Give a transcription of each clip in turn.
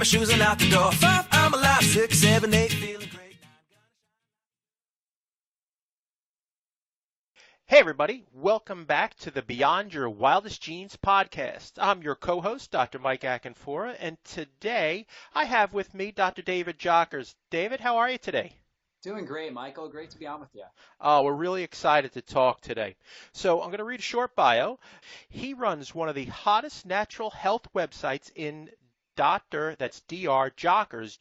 shoes and out the door. 5, I'm alive. 6, 7, 8, feeling great. Hey everybody, welcome back to the Beyond Your Wildest Genes podcast. I'm your co-host, Dr. Mike Akinfora, and today I have with me Dr. David Jockers. David, how are you today? Doing great, Michael. Great to be on with you. We're really excited to talk today. So I'm going to read a short bio. He runs one of the hottest natural health websites in that's Dr. Jockers,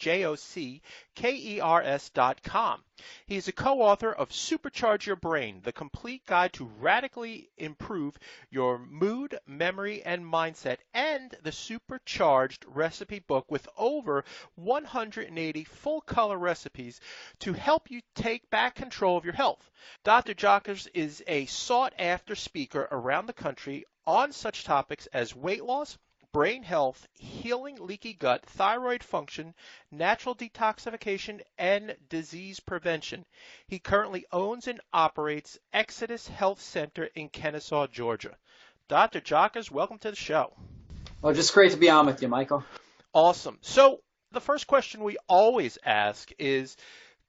JOCKERS.com. He's a co-author of Supercharge Your Brain, the complete guide to radically improve your mood, memory, and mindset, and the Supercharged recipe book with over 180 full-color recipes to help you take back control of your health. Dr. Jockers is a sought-after speaker around the country on such topics as weight loss, brain health, healing leaky gut, thyroid function, natural detoxification, and disease prevention. He currently owns and operates Exodus Health Center in Kennesaw, Georgia. Dr. Jockers, welcome to the show. Well, just great to be on with you, Michael. Awesome. So the first question we always ask is,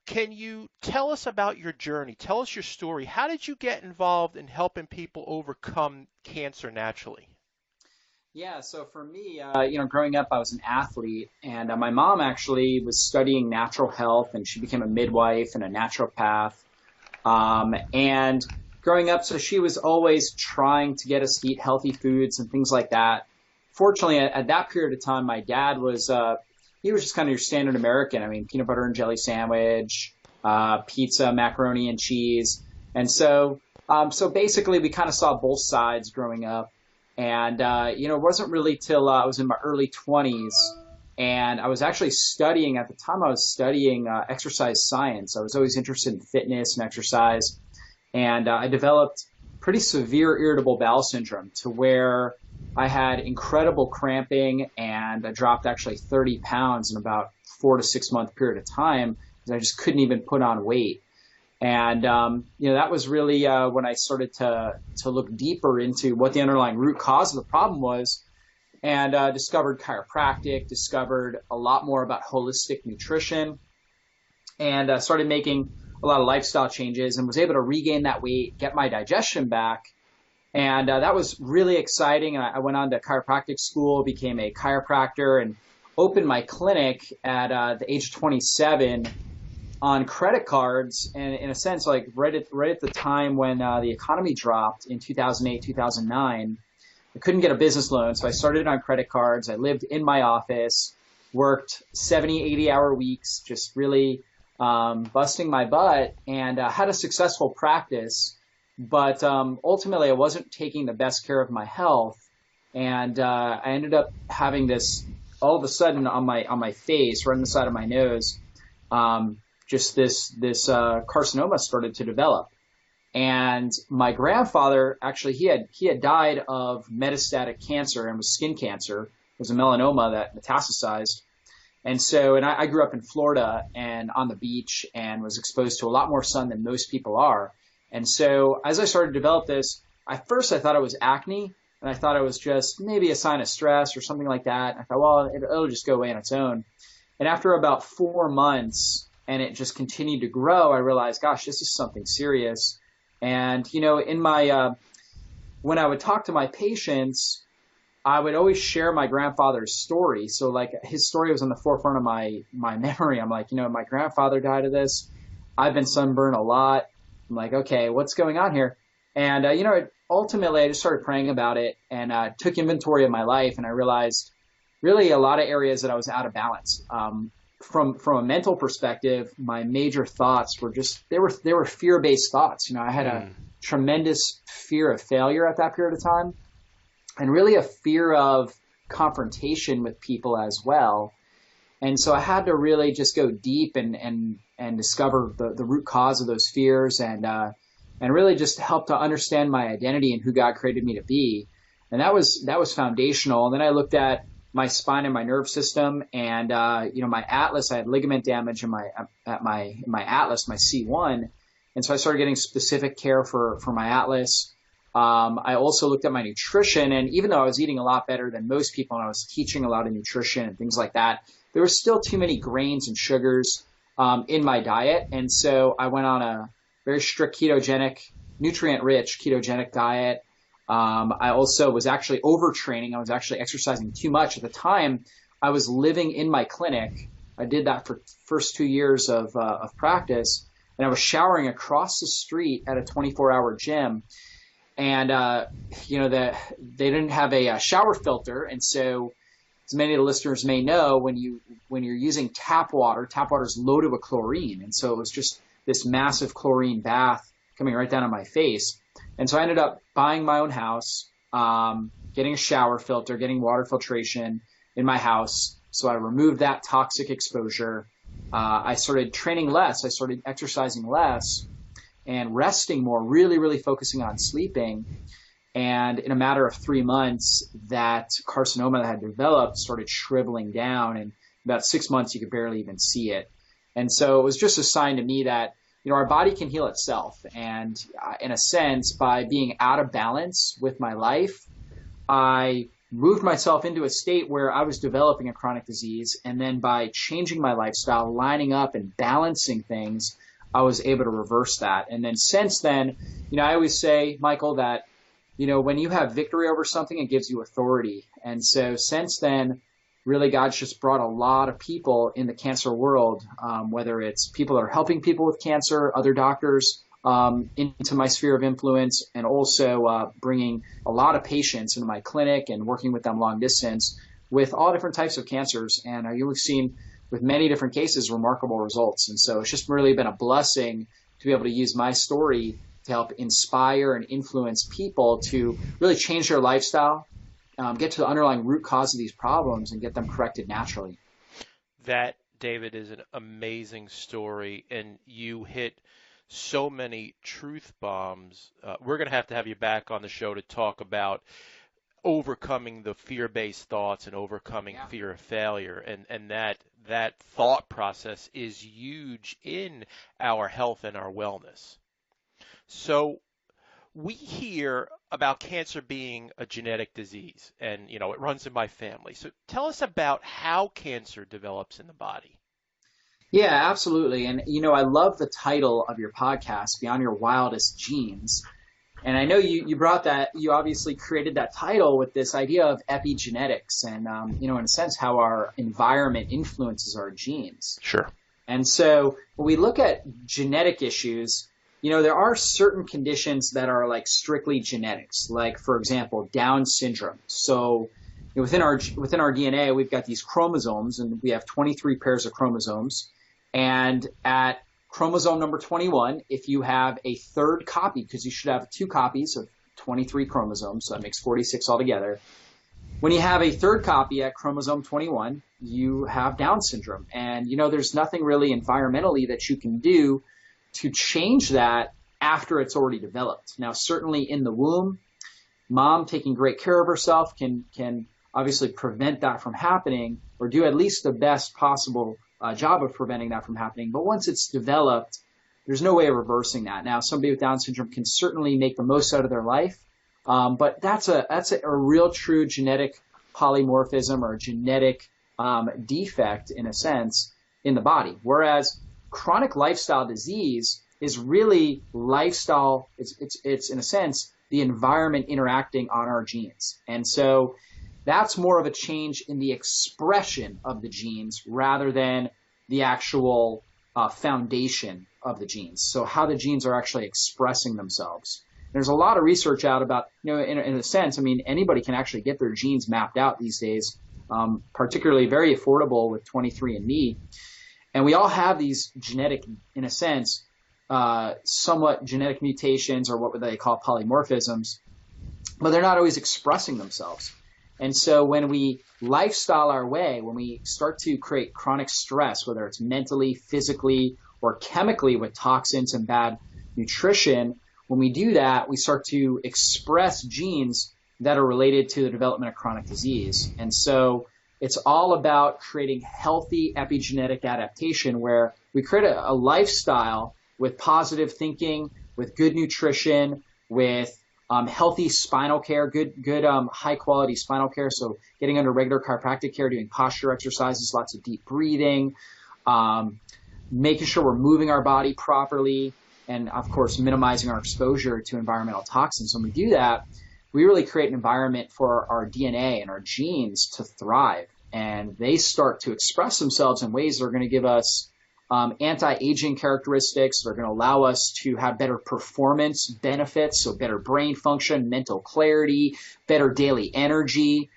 can you tell us about your journey? Tell us your story. How did you get involved in helping people overcome cancer naturally? Yeah, so for me, growing up, I was an athlete, and my mom actually was studying natural health, and she became a midwife and a naturopath. And growing up, so she was always trying to get us to eat healthy foods and things like that. Fortunately, at that period of time, my dad was, he was just kind of your standard American. I mean, peanut butter and jelly sandwich, pizza, macaroni and cheese. And so basically we kind of saw both sides growing up. And, it wasn't really till I was in my early 20s, and I was actually studying, at the time I was studying exercise science. I was always interested in fitness and exercise, and I developed pretty severe irritable bowel syndrome to where I had incredible cramping, and I dropped actually 30 pounds in about 4 to 6 month period of time because I just couldn't even put on weight. And, that was really when I started to look deeper into what the underlying root cause of the problem was, and discovered chiropractic, discovered a lot more about holistic nutrition, and started making a lot of lifestyle changes and was able to regain that weight, get my digestion back. And that was really exciting. And I went on to chiropractic school, became a chiropractor, and opened my clinic at the age of 27 on credit cards, and in a sense, like right at the time when the economy dropped in 2008, 2009, I couldn't get a business loan, so I started on credit cards. I lived in my office, worked 70, 80-hour weeks, just really busting my butt, and had a successful practice. But ultimately, I wasn't taking the best care of my health, and I ended up having this all of a sudden on my face, right on the side of my nose. Just this carcinoma started to develop. And my grandfather, actually, he had died of metastatic cancer, and was skin cancer. It was a melanoma that metastasized. And so, and I grew up in Florida and on the beach, and was exposed to a lot more sun than most people are. And so as I started to develop this, at first I thought it was acne, and I thought it was just maybe a sign of stress or something like that. And I thought, well, it'll just go away on its own. And after about 4 months, and it just continued to grow, I realized, gosh, this is something serious. And, in my, when I would talk to my patients, I would always share my grandfather's story. So like his story was on the forefront of my memory. I'm like, my grandfather died of this. I've been sunburned a lot. I'm like, okay, what's going on here? And, ultimately I just started praying about it, and took inventory of my life. And I realized really a lot of areas that I was out of balance. From a mental perspective, my major thoughts were just, they were fear-based thoughts. I had a tremendous fear of failure at that period of time, and really a fear of confrontation with people as well. And so I had to really just go deep and discover the root cause of those fears, and really just help to understand my identity and who God created me to be. And that was foundational. And then I looked at my spine and my nerve system, and my atlas. I had ligament damage in my atlas, my C1, and so I started getting specific care for my atlas. I also looked at my nutrition, and even though I was eating a lot better than most people and I was teaching a lot of nutrition and things like that, there was still too many grains and sugars in my diet. And so I went on a very strict ketogenic, nutrient-rich ketogenic diet. I also was actually overtraining. I was actually exercising too much. At the time, I was living in my clinic. I did that for first 2 years of practice, and I was showering across the street at a 24-hour gym. And, they didn't have a shower filter. And so, as many of the listeners may know, when you're using tap water is loaded with chlorine. And so it was just this massive chlorine bath coming right down on my face. And so I ended up buying my own house, getting a shower filter, getting water filtration in my house. So I removed that toxic exposure. I started training less. I started exercising less and resting more, really, really focusing on sleeping. And in a matter of 3 months, that carcinoma that had developed started shriveling down. And about 6 months, you could barely even see it. And so it was just a sign to me that, our body can heal itself. And in a sense, by being out of balance with my life, I moved myself into a state where I was developing a chronic disease. And then by changing my lifestyle, lining up and balancing things, I was able to reverse that. And then since then, I always say, Michael, that, when you have victory over something, it gives you authority. And so since then, really, God's just brought a lot of people in the cancer world, whether it's people that are helping people with cancer, other doctors, into my sphere of influence, and also bringing a lot of patients into my clinic and working with them long distance with all different types of cancers. And you've seen with many different cases remarkable results. And so it's just really been a blessing to be able to use my story to help inspire and influence people to really change their lifestyle, get to the underlying root cause of these problems and get them corrected naturally. That, David, is an amazing story, and you hit so many truth bombs. We're going to have you back on the show to talk about overcoming the fear-based thoughts and overcoming fear of failure, and that thought process is huge in our health and our wellness. So we hear about cancer being a genetic disease, and it runs in my family. So tell us about how cancer develops in the body. Yeah, absolutely. And I love the title of your podcast, Beyond Your Wildest Genes. And I know you brought that, you obviously created that title with this idea of epigenetics and, in a sense, how our environment influences our genes. Sure. And so when we look at genetic issues, there are certain conditions that are like strictly genetics, like, for example, Down syndrome. So within our DNA, we've got these chromosomes, and we have 23 pairs of chromosomes. And at chromosome number 21, if you have a third copy, because you should have 2 copies of 23 chromosomes, so that makes 46 altogether. When you have a third copy at chromosome 21, you have Down syndrome. And, there's nothing really environmentally that you can do to change that after it's already developed. Now, certainly in the womb, mom taking great care of herself can obviously prevent that from happening, or do at least the best possible job of preventing that from happening. But once it's developed, there's no way of reversing that. Now, somebody with Down syndrome can certainly make the most out of their life, but that's a real true genetic polymorphism or a genetic defect, in a sense, in the body. Whereas chronic lifestyle disease is really lifestyle. It's in a sense the environment interacting on our genes, and so that's more of a change in the expression of the genes rather than the actual foundation of the genes. So how the genes are actually expressing themselves. There's a lot of research out about, in a sense, anybody can actually get their genes mapped out these days, particularly very affordable with 23andMe. And we all have these genetic, in a sense, somewhat genetic mutations, or what they call polymorphisms, but they're not always expressing themselves. And so when we lifestyle our way, when we start to create chronic stress, whether it's mentally, physically, or chemically with toxins and bad nutrition, when we do that, we start to express genes that are related to the development of chronic disease. And so it's all about creating healthy epigenetic adaptation, where we create a lifestyle with positive thinking, with good nutrition, with healthy spinal care, good high quality spinal care. So getting under regular chiropractic care, doing posture exercises, lots of deep breathing, making sure we're moving our body properly, and of course minimizing our exposure to environmental toxins. When we do that, we really create an environment for our DNA and our genes to thrive, and they start to express themselves in ways that are going to give us anti-aging characteristics that are going to allow us to have better performance benefits, so better brain function, mental clarity, better daily energy,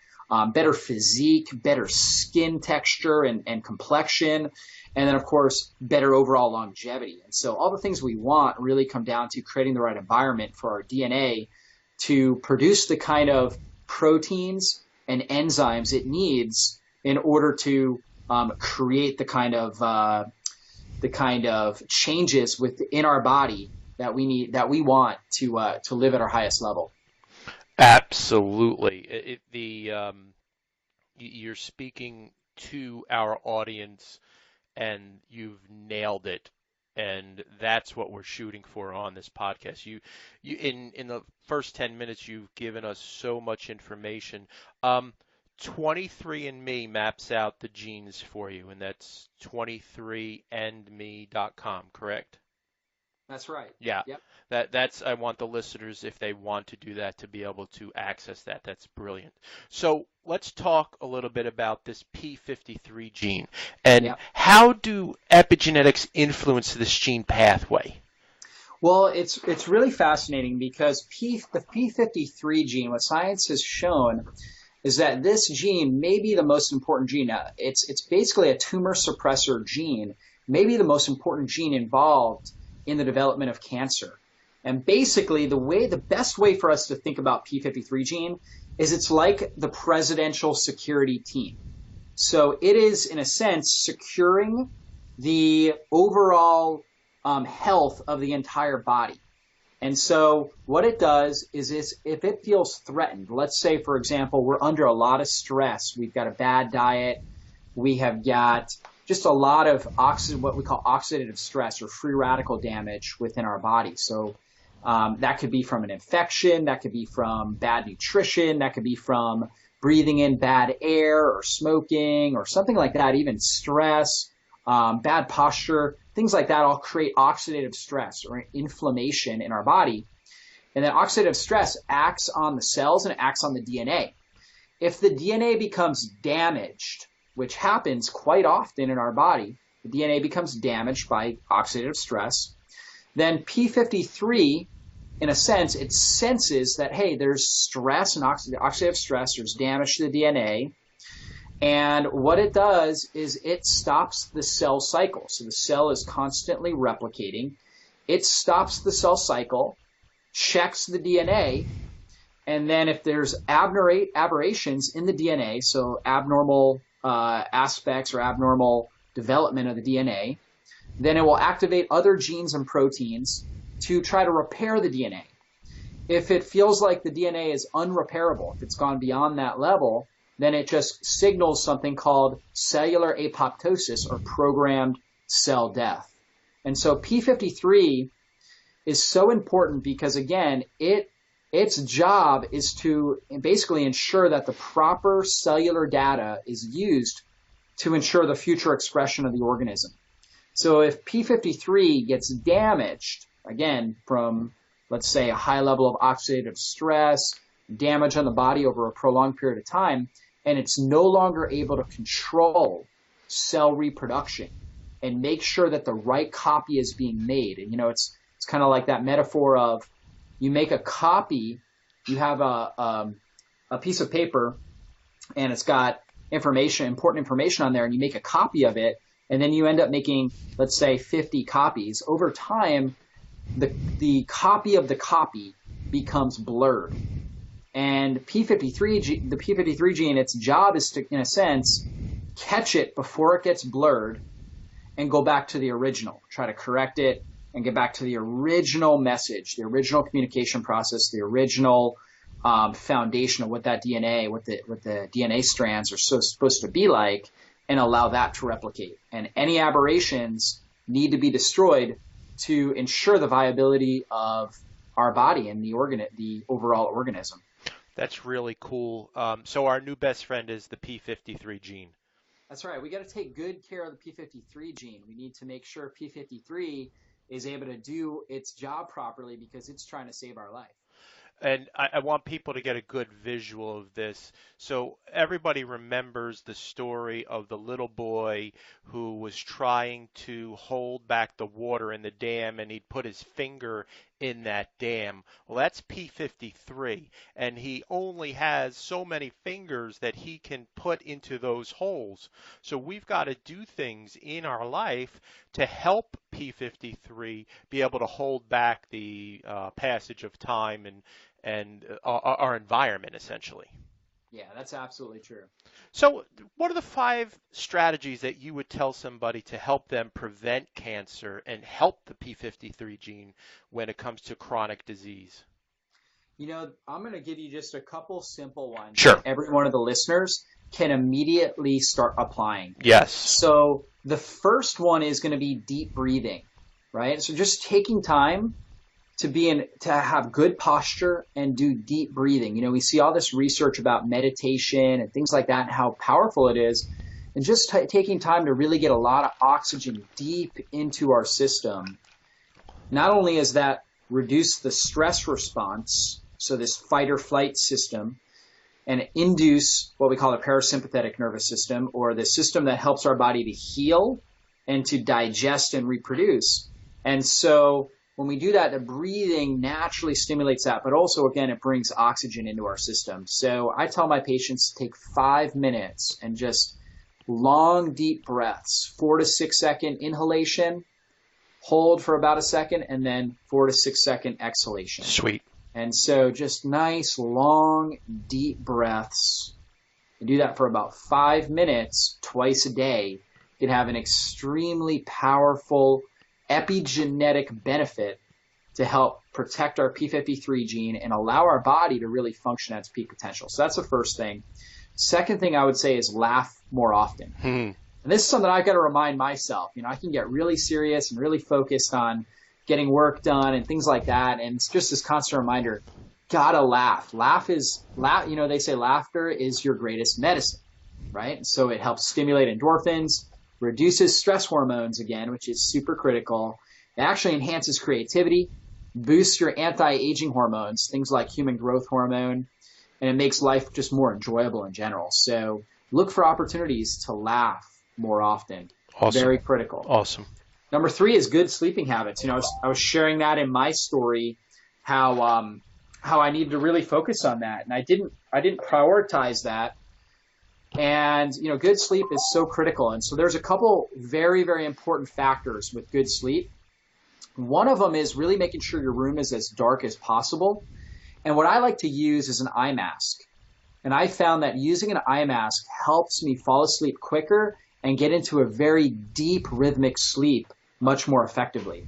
better physique, better skin texture and complexion, and then, of course, better overall longevity. And so all the things we want really come down to creating the right environment for our DNA to produce the kind of proteins and enzymes it needs in order to create the kind of changes within our body that we need, that we want to live at our highest level. Absolutely. You're speaking to our audience, and you've nailed it. And that's what we're shooting for on this podcast. You in the first 10 minutes, you've given us so much information. 23andMe maps out the genes for you, and that's 23andme.com, correct? That's right. Yeah. Yep. That's I want the listeners, if they want to do that, to be able to access that. That's brilliant. So let's talk a little bit about this P53 gene and how do epigenetics influence this gene pathway? Well, it's really fascinating because the P53 gene, what science has shown is that this gene may be the most important gene. Now, it's basically a tumor suppressor gene, maybe the most important gene involved in the development of cancer. And basically, the best way for us to think about P53 gene is it's like the presidential security team. So it is, in a sense, securing the overall health of the entire body. And so what it does is if it feels threatened, let's say, for example, we're under a lot of stress, we've got a bad diet, we have got just a lot of what we call oxidative stress or free radical damage within our body. So that could be from an infection, that could be from bad nutrition, that could be from breathing in bad air or smoking or something like that, even stress, bad posture, things like that all create oxidative stress or inflammation in our body. And then oxidative stress acts on the cells and it acts on the DNA. If the DNA becomes damaged, which happens quite often in our body, the DNA becomes damaged by oxidative stress, then P53, in a sense, it senses that, hey, there's stress and oxidative stress, there's damage to the DNA, and what it does is it stops the cell cycle. So the cell is constantly replicating. It stops the cell cycle, checks the DNA, and then if there's aberrations in the DNA, so abnormal aspects or abnormal development of the DNA, then it will activate other genes and proteins to try to repair the DNA. If it feels like the DNA is unrepairable, if it's gone beyond that level, then it just signals something called cellular apoptosis or programmed cell death. And so P53 is so important because, again, its job is to basically ensure that the proper cellular data is used to ensure the future expression of the organism. So if P53 gets damaged, again, from, let's say, a high level of oxidative stress, damage on the body over a prolonged period of time, and it's no longer able to control cell reproduction and make sure that the right copy is being made. And, it's kind of like that metaphor of you make a copy, you have a piece of paper, and it's got important information on there, and you make a copy of it, and then you end up making, let's say, 50 copies. Over time, the copy of the copy becomes blurred. And the P53 gene, its job is to, in a sense, catch it before it gets blurred and go back to the original, try to correct it and get back to the original message, the original communication process, the original foundation of what that DNA, what the DNA strands are supposed to be like, and allow that to replicate. And any aberrations need to be destroyed to ensure the viability of our body and the overall organism. That's really cool. So our new best friend is the P53 gene. That's right. We got to take good care of the P53 gene. We need to make sure P53 is able to do its job properly because it's trying to save our life. And I want people to get a good visual of this. So everybody remembers the story of the little boy who was trying to hold back the water in the dam, and he'd put his finger in that dam. Well, that's P53, and he only has so many fingers that he can put into those holes. So we've got to do things in our life to help P53 be able to hold back the passage of time and our environment, essentially. Yeah, that's absolutely true. So what are the 5 strategies that you would tell somebody to help them prevent cancer and help the P53 gene when it comes to chronic disease? I'm going to give you just a couple simple ones. Sure. That every one of the listeners can immediately start applying. Yes. So the first one is going to be deep breathing, right? So just taking time to have good posture and do deep breathing. We see all this research about meditation and things like that and how powerful it is. And just taking time to really get a lot of oxygen deep into our system. Not only is that reduce the stress response, so this fight or flight system, and induce what we call the parasympathetic nervous system, or the system that helps our body to heal and to digest and reproduce. And so when we do that, the breathing naturally stimulates that, but also, again, it brings oxygen into our system. So I tell my patients to take 5 minutes and just long, deep breaths, 4 to 6 second inhalation, hold for about a second, and then 4 to 6 second exhalation. Sweet. And so just nice, long, deep breaths. You do that for about 5 minutes twice a day. You can have an extremely powerful epigenetic benefit to help protect our P53 gene and allow our body to really function at its peak potential. So that's the first thing. Second thing I would say is laugh more often. And this is something I've got to remind myself. I can get really serious and really focused on getting work done and things like that. And it's just this constant reminder, gotta laugh. They say laughter is your greatest medicine, right? So it helps stimulate endorphins, reduces stress hormones again, which is super critical. It actually enhances creativity, boosts your anti-aging hormones, things like human growth hormone, and it makes life just more enjoyable in general. So look for opportunities to laugh more often. Awesome. Very critical. Awesome. Number 3 is good sleeping habits. I was sharing that in my story, how I needed to really focus on that, and I didn't prioritize that. And good sleep is so critical. And so there's a couple very, very important factors with good sleep. One of them is really making sure your room is as dark as possible. And what I like to use is an eye mask. And I found that using an eye mask helps me fall asleep quicker and get into a very deep rhythmic sleep much more effectively.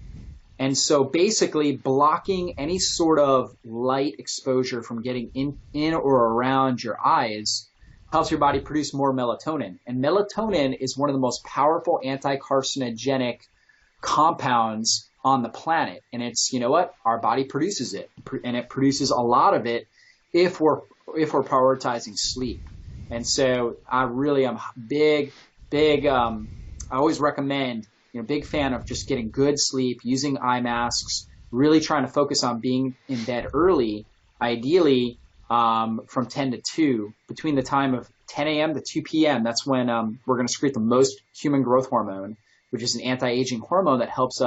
And so basically blocking any sort of light exposure from getting in or around your eyes helps your body produce more melatonin. And melatonin is one of the most powerful anti-carcinogenic compounds on the planet. And it's, our body produces it, and it produces a lot of it if we're prioritizing sleep. And so I really am big, I always recommend, big fan of just getting good sleep, using eye masks, really trying to focus on being in bed early, ideally from 10 to 2, between the time of 10 a.m. to 2 p.m. That's when we're going to secrete the most human growth hormone, which is an anti-aging hormone that helps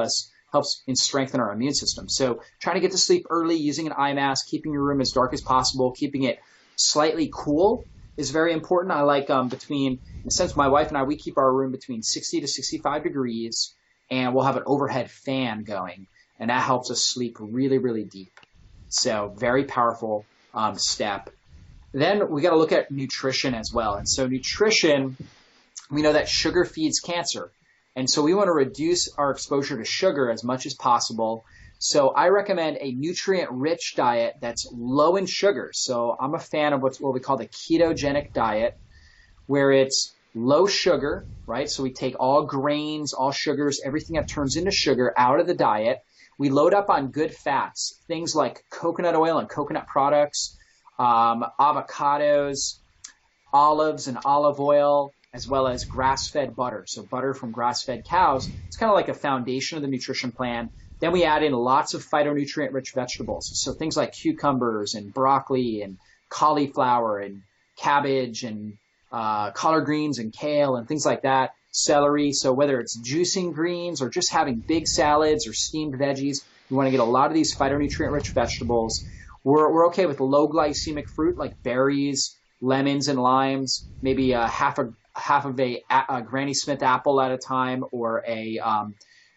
strengthen our immune system. So trying to get to sleep early, using an eye mask, keeping your room as dark as possible, keeping it slightly cool is very important. I like in a sense, my wife and I, we keep our room between 60 to 65 degrees, and we'll have an overhead fan going, and that helps us sleep really, really deep. So very powerful step. Then we got to look at nutrition as well. And so nutrition, we know that sugar feeds cancer. And so we want to reduce our exposure to sugar as much as possible. So I recommend a nutrient-rich diet that's low in sugar. So I'm a fan of what we call the ketogenic diet, where it's low sugar, right? So we take all grains, all sugars, everything that turns into sugar out of the diet. We load up on good fats, things like coconut oil and coconut products, avocados, olives and olive oil, as well as grass-fed butter. So butter from grass-fed cows. It's kind of like a foundation of the nutrition plan. Then we add in lots of phytonutrient-rich vegetables. So things like cucumbers and broccoli and cauliflower and cabbage and collard greens and kale and things like that. Celery. So whether it's juicing greens or just having big salads or steamed veggies, you want to get a lot of these phytonutrient-rich vegetables. We're okay with low glycemic fruit like berries, lemons and limes, maybe half of a Granny Smith apple at a time, or a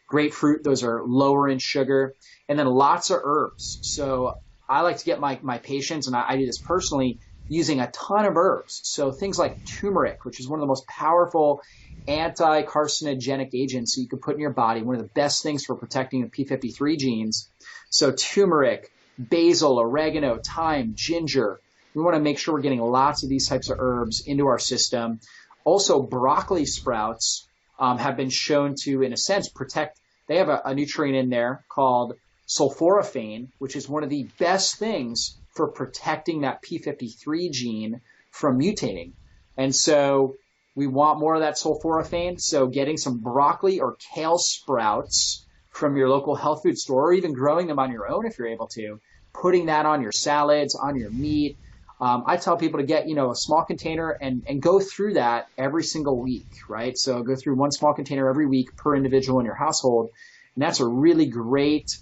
grapefruit. Those are lower in sugar. And then lots of herbs. So I like to get my patients, and I do this personally, using a ton of herbs. So things like turmeric, which is one of the most powerful anti-carcinogenic agents you can put in your body, one of the best things for protecting the P53 genes. So turmeric, basil, oregano, thyme, ginger. We want to make sure we're getting lots of these types of herbs into our system. Also, broccoli sprouts have been shown to, in a sense, protect. They have a nutrient in there called sulforaphane, which is one of the best things for protecting that P53 gene from mutating. And so we want more of that sulforaphane. So getting some broccoli or kale sprouts from your local health food store, or even growing them on your own if you're able to, putting that on your salads, on your meat. I tell people to get, a small container and go through that every single week, right? So go through one small container every week per individual in your household. And that's a really great,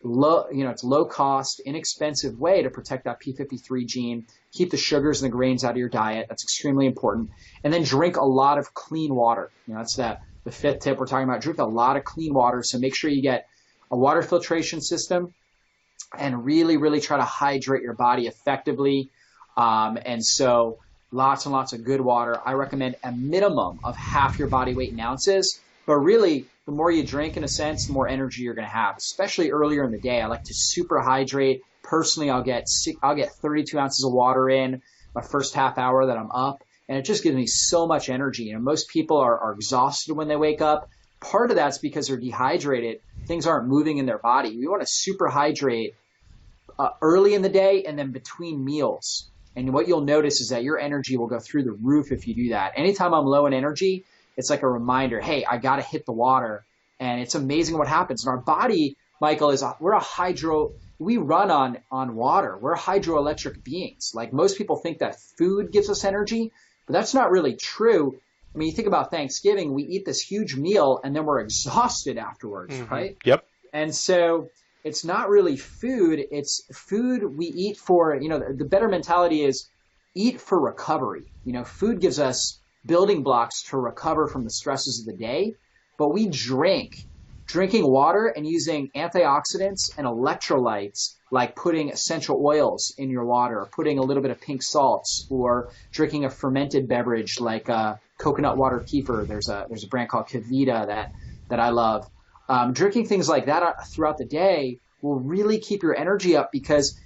it's low cost, inexpensive way to protect that P53 gene, keep the sugars and the grains out of your diet. That's extremely important. And then drink a lot of clean water. That's the fifth tip we're talking about. Drink a lot of clean water. So make sure you get a water filtration system and really, really try to hydrate your body effectively. And so lots and lots of good water. I recommend a minimum of half your body weight in ounces, but really the more you drink, in a sense, the more energy you're going to have, especially earlier in the day. I like to super hydrate. Personally, I'll get 32 ounces of water in my first half hour that I'm up, and it just gives me so much energy. Most people are exhausted when they wake up. Part of that's because they're dehydrated. Things aren't moving in their body. We want to super hydrate early in the day and then between meals. And what you'll notice is that your energy will go through the roof if you do that. Anytime I'm low in energy, it's like a reminder, hey, I got to hit the water. And it's amazing what happens. And our body, Michael, we run on water. We're hydroelectric beings. Like, most people think that food gives us energy, but that's not really true. I mean, you think about Thanksgiving, we eat this huge meal and then we're exhausted afterwards, right? Yep. And so it's not really food. It's food we eat for, the better mentality is eat for recovery. Food gives us building blocks to recover from the stresses of the day, but we drinking water and using antioxidants and electrolytes, like putting essential oils in your water, or putting a little bit of pink salts, or drinking a fermented beverage like coconut water kefir. There's a brand called Kavita that I love. Drinking things like that throughout the day will really keep your energy up, because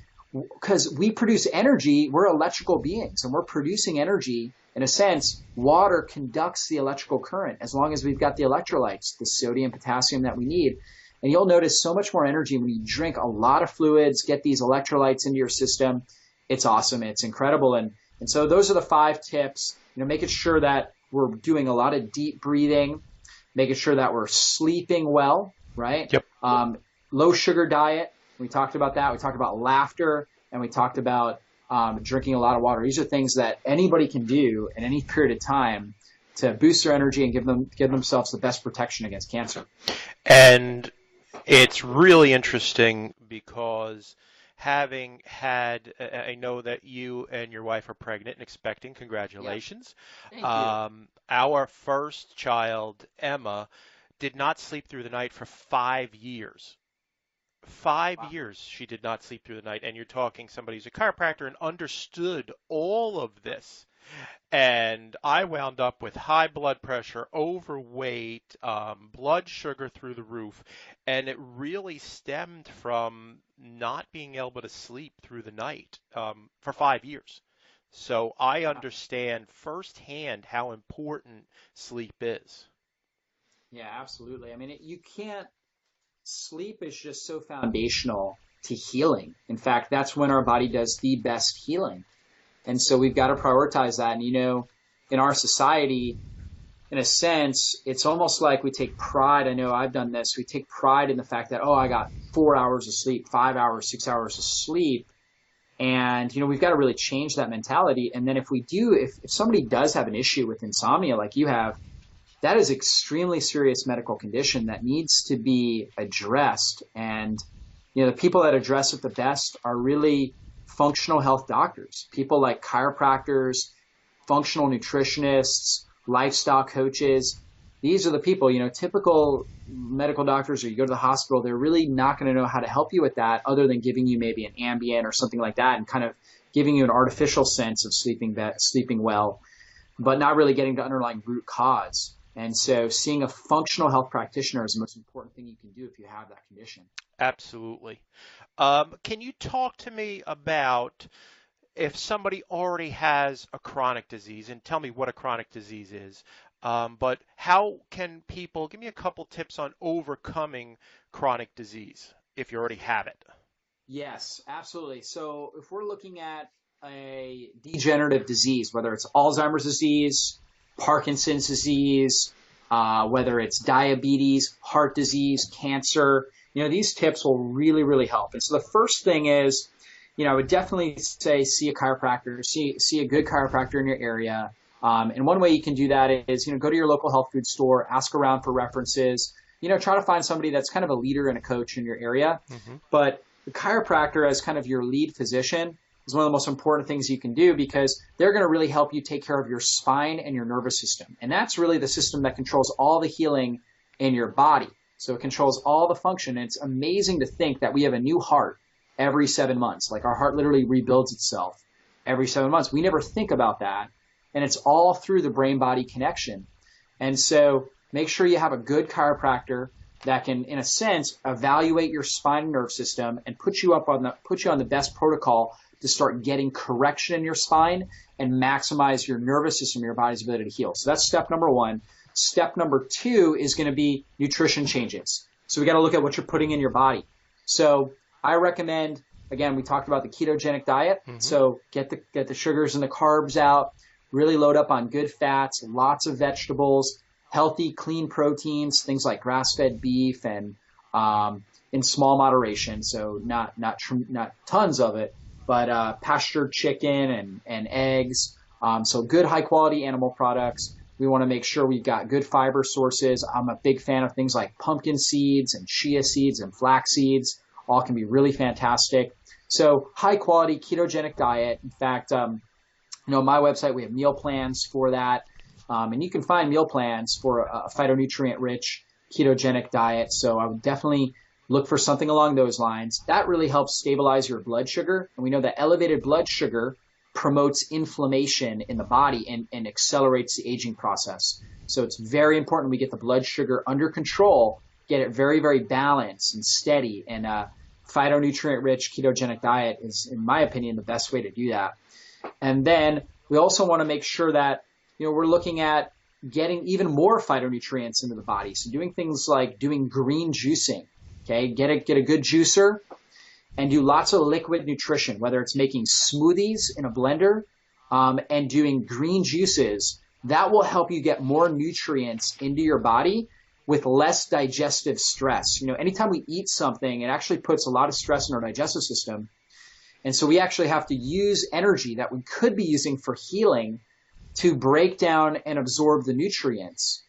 we produce energy. We're electrical beings, and we're producing energy. In a sense, water conducts the electrical current as long as we've got the electrolytes, the sodium, potassium that we need. And you'll notice so much more energy when you drink a lot of fluids, get these electrolytes into your system. It's awesome. It's incredible. And so those are the 5 tips. Making sure that we're doing a lot of deep breathing, making sure that we're sleeping well, right? Yep. Low sugar diet. We talked about that. We talked about laughter, and we talked about drinking a lot of water. These are things that anybody can do in any period of time to boost their energy and give themselves the best protection against cancer. And it's really interesting because having had, I know that you and your wife are pregnant and expecting. Congratulations. Yep. Thank you. Our first child, Emma, did not sleep through the night for 5 years. 5 years she did not sleep through the night. And you're talking somebody who's a chiropractor and understood all of this. And I wound up with high blood pressure, overweight, blood sugar through the roof. And it really stemmed from not being able to sleep through the night for 5 years. So I understand firsthand how important sleep is. Yeah, absolutely. I mean, you can't sleep is just so foundational to healing. In fact, that's when our body does the best healing. And so we've got to prioritize that. And, in our society, in a sense, it's almost like we take pride. I know I've done this. We take pride in the fact that, oh, I got 4 hours of sleep, 5 hours, 6 hours of sleep. And, we've got to really change that mentality. And then if somebody does have an issue with insomnia like you have, that is extremely serious medical condition that needs to be addressed. And, the people that address it the best are really functional health doctors, people like chiropractors, functional nutritionists, lifestyle coaches. These are the people, typical medical doctors, or you go to the hospital, they're really not going to know how to help you with that other than giving you maybe an Ambien or something like that and kind of giving you an artificial sense of sleeping well, but not really getting to underlying root cause. And so seeing a functional health practitioner is the most important thing you can do if you have that condition. Absolutely. Can you talk to me about if somebody already has a chronic disease, and tell me what a chronic disease is, but how can people, give me a couple tips on overcoming chronic disease if you already have it? Yes, absolutely. So if we're looking at a degenerative disease, whether it's Alzheimer's disease, Parkinson's disease, whether it's diabetes, heart disease, cancer, these tips will really, really help. And so the first thing is, I would definitely say see a chiropractor, see a good chiropractor in your area. And one way you can do that is, go to your local health food store, ask around for references, try to find somebody that's kind of a leader and a coach in your area. Mm-hmm. But the chiropractor as kind of your lead physician is one of the most important things you can do because they're going to really help you take care of your spine and your nervous system. And that's really the system that controls all the healing in your body. So it controls all the function. And it's amazing to think that we have a new heart every 7 months. Like our heart literally rebuilds itself every 7 months. We never think about that. And it's all through the brain-body connection. And so make sure you have a good chiropractor that can, in a sense, evaluate your spine and nerve system and put you on the best protocol to start getting correction in your spine and maximize your nervous system, your body's ability to heal. So that's step number one. Step number two is going to be nutrition changes. So we got to look at what you're putting in your body. So I recommend, again, we talked about the ketogenic diet. Mm-hmm. So get the sugars and the carbs out, really load up on good fats, lots of vegetables, healthy, clean proteins, things like grass-fed beef and in small moderation. So not tons of it, but pastured chicken and eggs. So good high quality animal products. We want to make sure we've got good fiber sources. I'm a big fan of things like pumpkin seeds and chia seeds and flax seeds. All can be really fantastic. So high quality ketogenic diet. In fact, my website, we have meal plans for that. And you can find meal plans for a phytonutrient rich ketogenic diet. So I would definitely look for something along those lines. That really helps stabilize your blood sugar. And we know that elevated blood sugar promotes inflammation in the body and accelerates the aging process. So it's very important we get the blood sugar under control, get it very, very balanced and steady. And phytonutrient-rich ketogenic diet is, in my opinion, the best way to do that. And then we also want to make sure that, we're looking at getting even more phytonutrients into the body. So doing things like doing green juicing, okay? Get a good juicer and do lots of liquid nutrition, whether it's making smoothies in a blender and doing green juices. That will help you get more nutrients into your body with less digestive stress. Anytime we eat something, it actually puts a lot of stress in our digestive system. And so we actually have to use energy that we could be using for healing to break down and absorb the nutrients.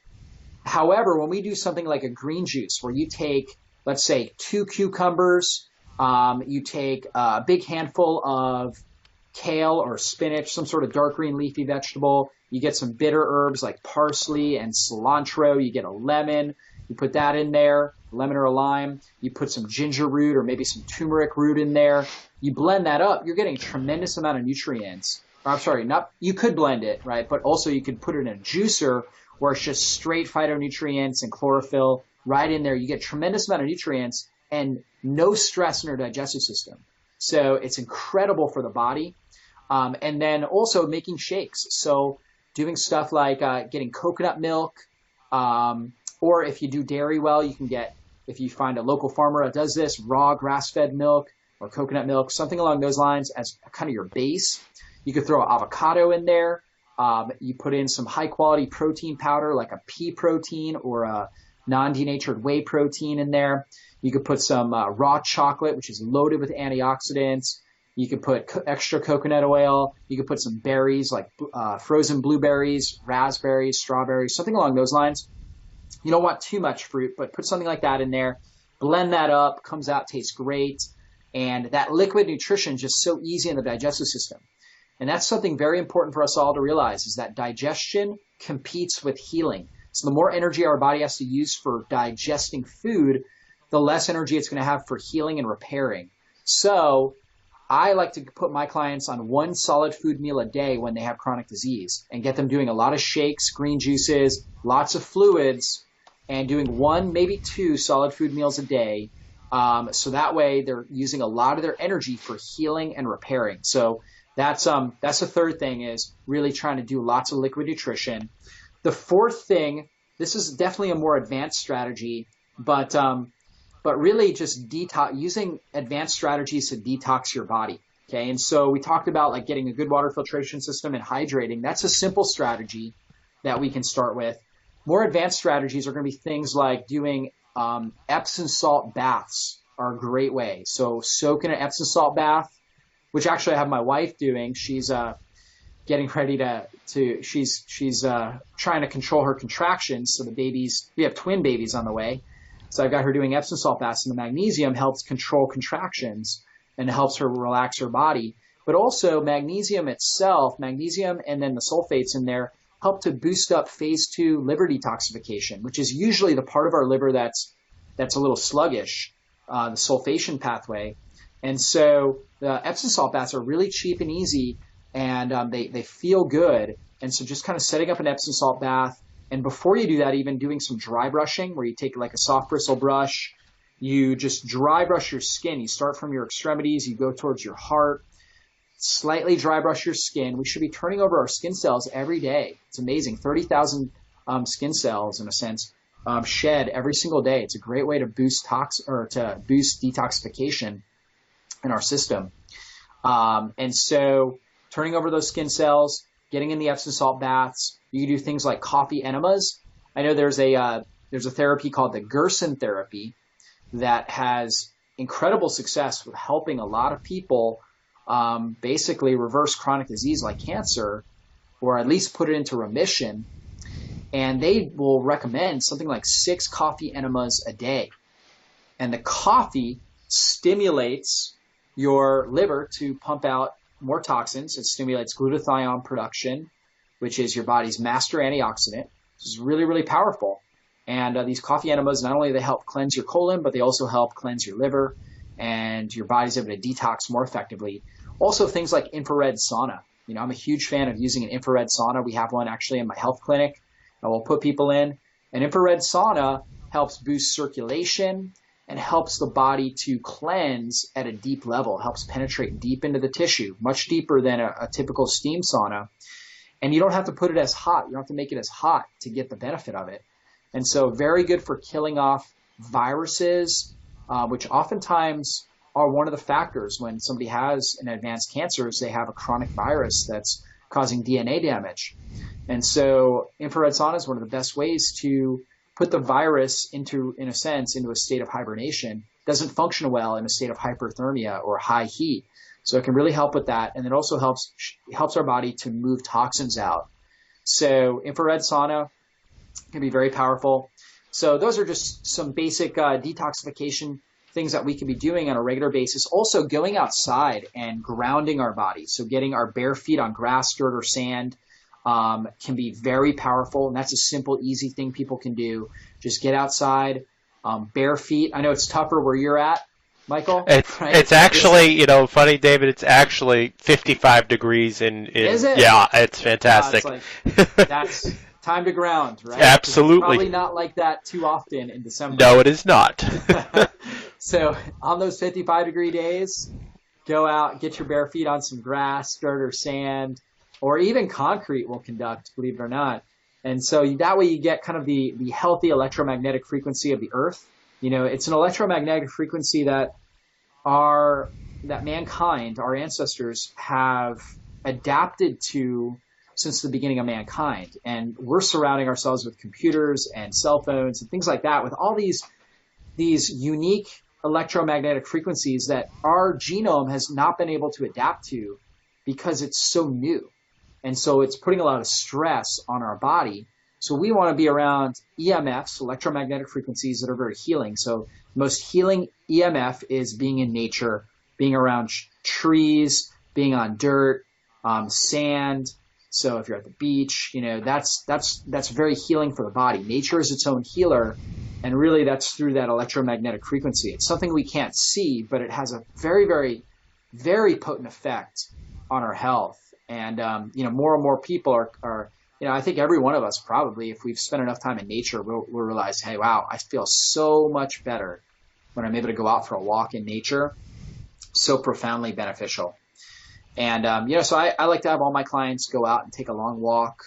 However, when we do something like a green juice where you take, let's say, 2 cucumbers, you take a big handful of kale or spinach, some sort of dark green leafy vegetable. You get some bitter herbs like parsley and cilantro. You get a lemon. You put that in there, lemon or a lime. You put some ginger root or maybe some turmeric root in there. You blend that up. You're getting a tremendous amount of nutrients. You could blend it, right? But also you could put it in a juicer where it's just straight phytonutrients and chlorophyll right in there. You get a tremendous amount of nutrients and no stress in our digestive system. So it's incredible for the body. And then also making shakes. So doing stuff like getting coconut milk, or if you do dairy well, you can get if you find a local farmer that does this, raw grass-fed milk or coconut milk, something along those lines as kind of your base. You could throw avocado in there. You put in some high-quality protein powder like a pea protein or a non-denatured whey protein in there. You could put some raw chocolate, which is loaded with antioxidants. You could put extra coconut oil. You could put some berries like frozen blueberries, raspberries, strawberries, something along those lines. You don't want too much fruit, but put something like that in there. Blend that up, comes out, tastes great. And that liquid nutrition is just so easy in the digestive system. And that's something very important for us all to realize, is that digestion competes with healing. So the more energy our body has to use for digesting food, the less energy it's going to have for healing and repairing. So I like to put my clients on one solid food meal a day when they have chronic disease and get them doing a lot of shakes, green juices, lots of fluids, and doing one, maybe two solid food meals a day. So that way they're using a lot of their energy for healing and repairing. So that's the third thing, is really trying to do lots of liquid nutrition. The fourth thing, this is definitely a more advanced strategy, but really just using advanced strategies to detox your body. Okay. And so we talked about like getting a good water filtration system and hydrating. That's a simple strategy that we can start with. More advanced strategies are going to be things like doing Epsom salt baths are a great way. So soak in an Epsom salt bath, which actually I have my wife doing. She's getting ready she's trying to control her contractions. So we have twin babies on the way. So I've got her doing Epsom salt baths, and the magnesium helps control contractions and helps her relax her body. But also magnesium itself, magnesium and then the sulfates in there, help to boost up phase 2 liver detoxification, which is usually the part of our liver that's a little sluggish, the sulfation pathway. And so the Epsom salt baths are really cheap and easy, and they feel good. And so just kind of setting up an Epsom salt bath, and before you do that, even doing some dry brushing where you take like a soft bristle brush, you just dry brush your skin. You start from your extremities, you go towards your heart, slightly dry brush your skin. We should be turning over our skin cells every day. It's amazing. 30,000 skin cells, in a sense, shed every single day. It's a great way to boost detoxification in our system. And so turning over those skin cells, getting in the Epsom salt baths. You can do things like coffee enemas. I know there's a therapy called the Gerson therapy that has incredible success with helping a lot of people basically reverse chronic disease like cancer, or at least put it into remission. And they will recommend something like 6 coffee enemas a day. And the coffee stimulates your liver to pump out more toxins. It stimulates glutathione production, which is your body's master antioxidant. This is really, really powerful. And these coffee enemas, not only do they help cleanse your colon, but they also help cleanse your liver, and your body's able to detox more effectively. Also, things like infrared sauna. You know, I'm a huge fan of using an infrared sauna. We have one actually in my health clinic that we'll put people in. An infrared sauna helps boost circulation and helps the body to cleanse at a deep level, helps penetrate deep into the tissue, much deeper than a typical steam sauna. And you don't have to put it as hot. You don't have to make it as hot to get the benefit of it. And so very good for killing off viruses, which oftentimes are one of the factors when somebody has an advanced cancer, is they have a chronic virus that's causing DNA damage. And so infrared sauna is one of the best ways to put the virus into a state of hibernation. It doesn't function well in a state of hyperthermia or high heat. So it can really help with that. And it also helps our body to move toxins out. So infrared sauna can be very powerful. So those are just some basic detoxification things that we can be doing on a regular basis. Also going outside and grounding our body. So getting our bare feet on grass, dirt, or sand can be very powerful. And that's a simple, easy thing people can do. Just get outside, bare feet. I know it's tougher where you're at, Michael. It's actually, funny, David, it's actually 55 degrees Is it? Yeah, it's fantastic. That's time to ground, right? Absolutely. It's probably not like that too often in December. No, it is not. So on those 55-degree days, go out, get your bare feet on some grass, dirt, or sand, or even concrete will conduct, believe it or not. And so that way you get kind of the healthy electromagnetic frequency of the earth. It's an electromagnetic frequency that mankind, our ancestors, have adapted to since the beginning of mankind. And we're surrounding ourselves with computers and cell phones and things like that, with all these unique electromagnetic frequencies that our genome has not been able to adapt to because it's so new. And so it's putting a lot of stress on our body. So we want to be around EMFs, electromagnetic frequencies that are very healing. So the most healing EMF is being in nature, being around trees, being on dirt, sand. So if you're at the beach, that's very healing for the body. Nature is its own healer. And really that's through that electromagnetic frequency. It's something we can't see, but it has a very, very, very potent effect on our health. And, more and more people are I think every one of us probably, if we've spent enough time in nature, we'll realize, hey, wow, I feel so much better when I'm able to go out for a walk in nature. So profoundly beneficial. And, so I like to have all my clients go out and take a long walk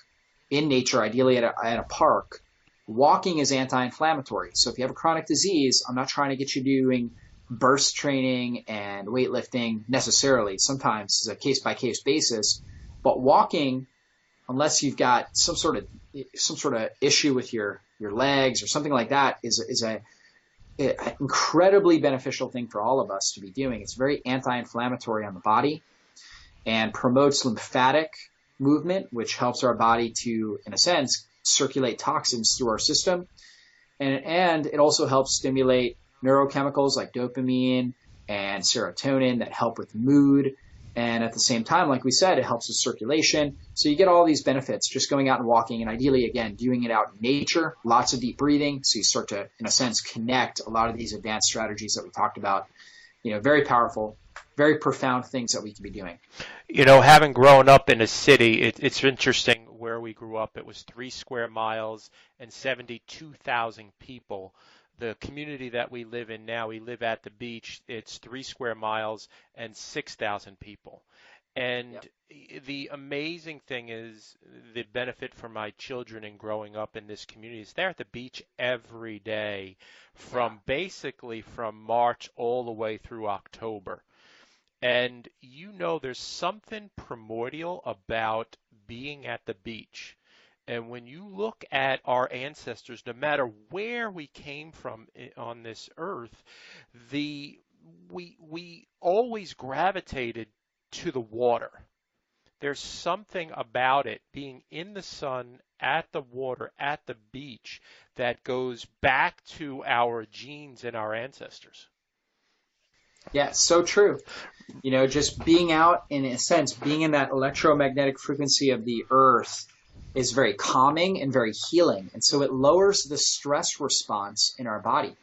in nature, ideally at a park. Walking is anti-inflammatory. So if you have a chronic disease, I'm not trying to get you doing burst training and weightlifting necessarily. Sometimes it's a case-by-case basis. But walking, unless you've got some sort of issue with your legs or something like that, is a incredibly beneficial thing for all of us to be doing. It's very anti-inflammatory on the body and promotes lymphatic movement, which helps our body to, in a sense, circulate toxins through our system. And it also helps stimulate neurochemicals like dopamine and serotonin that help with mood. And at the same time, like we said, it helps with circulation. So you get all these benefits just going out and walking, and ideally, again, doing it out in nature, lots of deep breathing. So you start to, in a sense, connect a lot of these advanced strategies that we talked about. Very powerful, very profound things that we can be doing. Having grown up in a city, it's interesting where we grew up. It was 3 square miles and 72,000 people. The community that we live in now, we live at the beach. It's 3 square miles and 6,000 people. And the amazing thing is the benefit for my children in growing up in this community is they're at the beach every day basically from March all the way through October. And there's something primordial about being at the beach. And when you look at our ancestors, no matter where we came from on this earth, we always gravitated to the water. There's something about it, being in the sun, at the water, at the beach, that goes back to our genes and our ancestors. Yeah, so true. Just being out, in a sense, being in that electromagnetic frequency of the earth is very calming and very healing. And so it lowers the stress response in our body.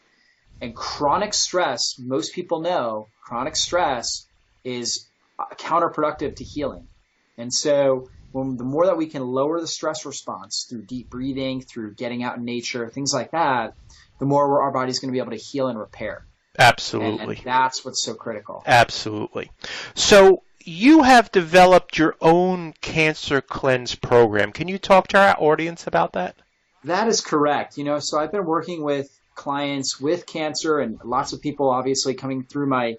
And chronic stress, most people know, chronic stress is counterproductive to healing. And so the more that we can lower the stress response through deep breathing, through getting out in nature, things like that, the more our body's going to be able to heal and repair. Absolutely. And that's what's so critical. Absolutely. So you have developed your own cancer cleanse program. Can you talk to our audience about that? That is correct. So I've been working with clients with cancer and lots of people obviously coming through my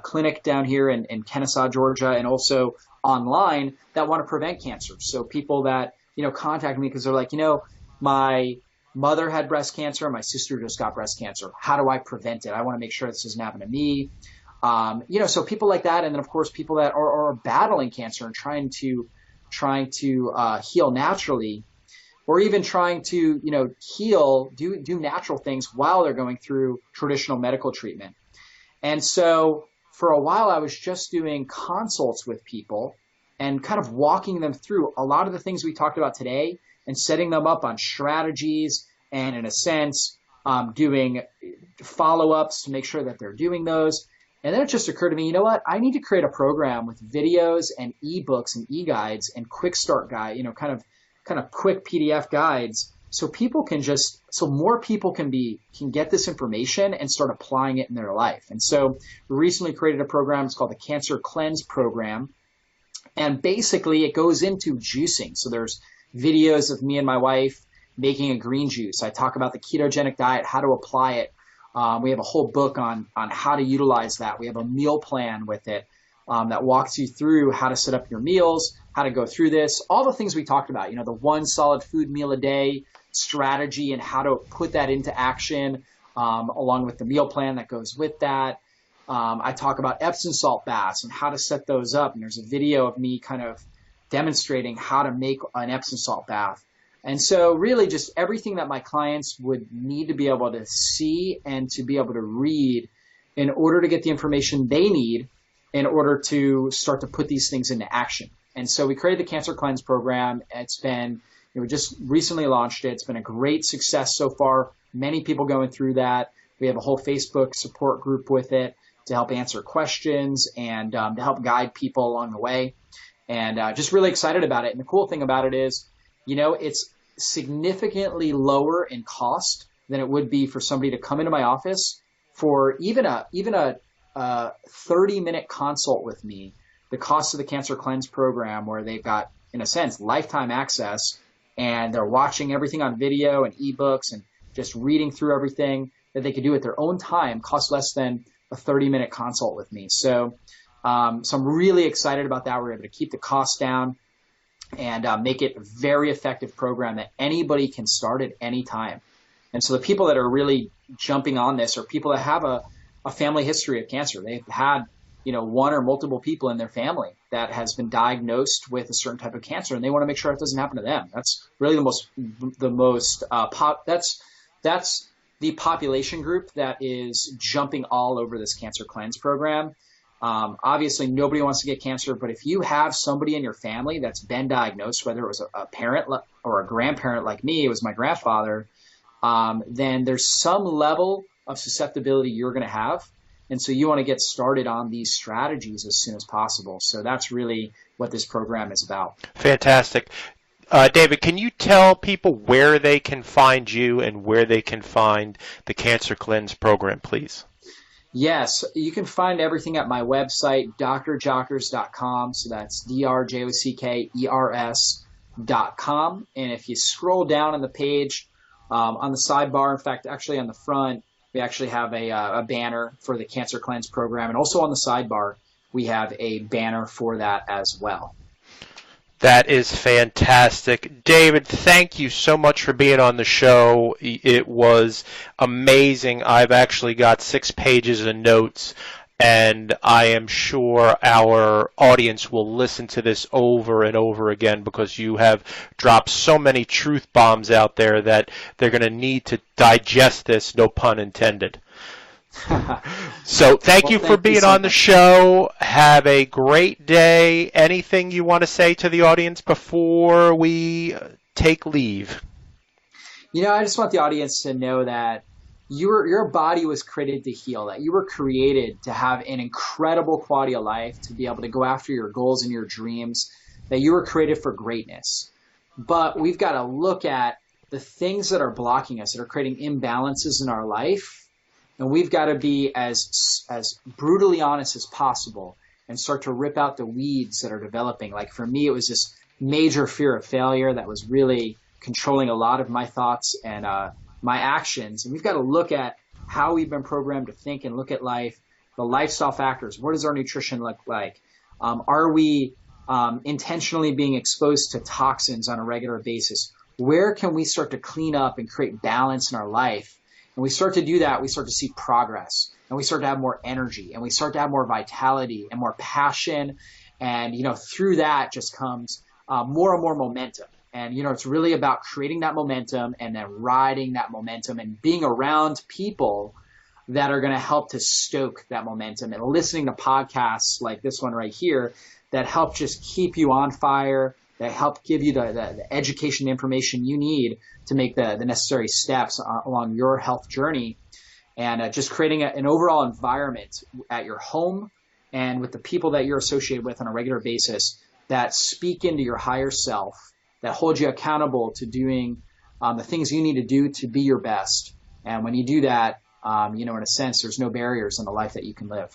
clinic down here in Kennesaw, Georgia, and also online that want to prevent cancer. So people that, contact me because they're like, my mother had breast cancer, my sister just got breast cancer. How do I prevent it? I want to make sure this doesn't happen to me. So people like that, and then of course people that are battling cancer and trying to heal naturally, or even trying to heal, do natural things while they're going through traditional medical treatment. And so for a while I was just doing consults with people and kind of walking them through a lot of the things we talked about today and setting them up on strategies and, in a sense, doing follow-ups to make sure that they're doing those. And then it just occurred to me, I need to create a program with videos and ebooks and e-guides and quick start guide, kind of quick PDF guides, so more people can get this information and start applying it in their life. And so we recently created a program. It's called the Cancer Cleanse Program. And basically it goes into juicing. So there's videos of me and my wife making a green juice. I talk about the ketogenic diet, how to apply it. We have a whole book on how to utilize that. We have a meal plan with it that walks you through how to set up your meals, how to go through this, all the things we talked about, the one solid food meal a day strategy and how to put that into action along with the meal plan that goes with that. I talk about Epsom salt baths and how to set those up. And there's a video of me kind of demonstrating how to make an Epsom salt bath. And so really just everything that my clients would need to be able to see and to be able to read in order to get the information they need in order to start to put these things into action. And so we created the Cancer Cleanse program. It's been, we just recently launched it. It's been a great success so far. Many people going through that. We have a whole Facebook support group with it to help answer questions and to help guide people along the way. And just really excited about it. And the cool thing about it is, it's significantly lower in cost than it would be for somebody to come into my office for even a 30-minute consult with me. The cost of the Cancer Cleanse program, where they've got, in a sense, lifetime access, and they're watching everything on video and ebooks and just reading through everything that they could do at their own time, costs less than a 30-minute consult with me. So I'm really excited about that. We're able to keep the cost down and make it a very effective program that anybody can start at any time. And so the people that are really jumping on this are people that have a family history of cancer. They've had, one or multiple people in their family that has been diagnosed with a certain type of cancer, and they want to make sure it doesn't happen to them. That's really that's the population group that is jumping all over this Cancer Cleanse program. Obviously, nobody wants to get cancer, but if you have somebody in your family that's been diagnosed, whether it was a parent or a grandparent like me, it was my grandfather, then there's some level of susceptibility you're going to have. And so you want to get started on these strategies as soon as possible. So that's really what this program is about. Fantastic. David, can you tell people where they can find you and where they can find the Cancer Cleanse program, please? Yes, you can find everything at my website, drjockers.com. So that's drjockers.com. And if you scroll down on the page, on the sidebar, in fact, actually on the front, we actually have a banner for the Cancer Cleanse program. And also on the sidebar, we have a banner for that as well. That is fantastic. David, thank you so much for being on the show. It was amazing. I've actually got 6 pages of notes, and I am sure our audience will listen to this over and over again because you have dropped so many truth bombs out there that they're going to need to digest this, no pun intended. So thank you for being on the show. Have a great day. Anything you want to say to the audience before we take leave? I just want the audience to know that your body was created to heal, that you were created to have an incredible quality of life, to be able to go after your goals and your dreams, that you were created for greatness. But we've got to look at the things that are blocking us, that are creating imbalances in our life. And we've got to be as brutally honest as possible and start to rip out the weeds that are developing. Like for me, it was this major fear of failure that was really controlling a lot of my thoughts and my actions. And we've got to look at how we've been programmed to think and look at life, the lifestyle factors. What does our nutrition look like? Are we intentionally being exposed to toxins on a regular basis? Where can we start to clean up and create balance in our life? And we start to do that, we start to see progress, and we start to have more energy, and we start to have more vitality and more passion. And, through that just comes more and more momentum. And, it's really about creating that momentum and then riding that momentum and being around people that are going to help to stoke that momentum, and listening to podcasts like this one right here that help just keep you on fire, that help give you the education, the information you need to make the necessary steps along your health journey, and just creating an overall environment at your home and with the people that you're associated with on a regular basis that speak into your higher self, that hold you accountable to doing the things you need to do to be your best. And when you do that, in a sense, there's no barriers in the life that you can live.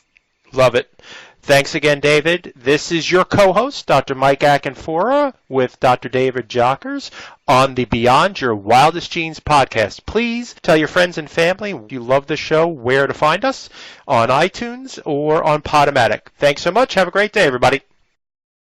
Love it. Thanks again, David. This is your co-host, Dr. Mike Akinfora, with Dr. David Jockers on the Beyond Your Wildest Genes podcast. Please tell your friends and family if you love the show where to find us on iTunes or on Podomatic. Thanks so much. Have a great day, everybody.